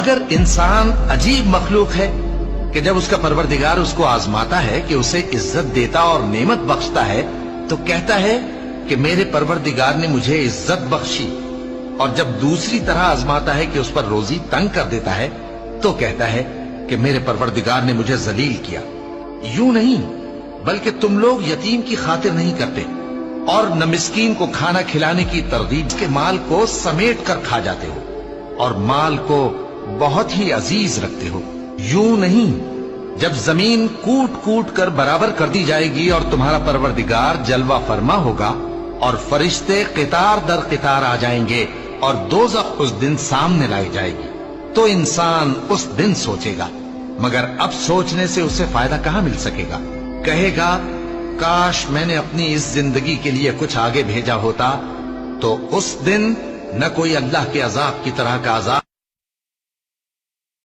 अगर इंसान अजीब मखलूक है कि जब उसका परवरदिगार उसको आजमाता है कि उसे इज्जत देता और नेमत बख्शता है तो कहता है कि मेरे परवरदिगार ने मुझे इज्जत बख्शी, और जब दूसरी तरह आजमाता है कि उस पर रोजी तंग कर देता है तो कहता है कि मेरे परवरदिगार ने मुझे जलील किया। यूं नहीं, बल्कि तुम लोग यतीम की खातिर नहीं करते और न मिस्कीन को खाना खिलाने की तरगीब के माल को समेट कर खा जाते हो और माल को बहुत ही अजीज रखते हो। यूं नहीं, जब जमीन कूट कूट कर बराबर कर दी जाएगी और तुम्हारा परवरदिगार जलवा फरमा होगा और फरिश्ते कितार दर कितार आ जाएंगे और दोज़ख उस दिन सामने लाई जाएगी, तो इंसान उस दिन सोचेगा, मगर अब सोचने से उसे फायदा कहां मिल सकेगा। कहेगा काश मैंने अपनी इस जिंदगी के लिए कुछ आगे भेजा होता, तो उस दिन न कोई अल्लाह के अजाब की तरह का अजाब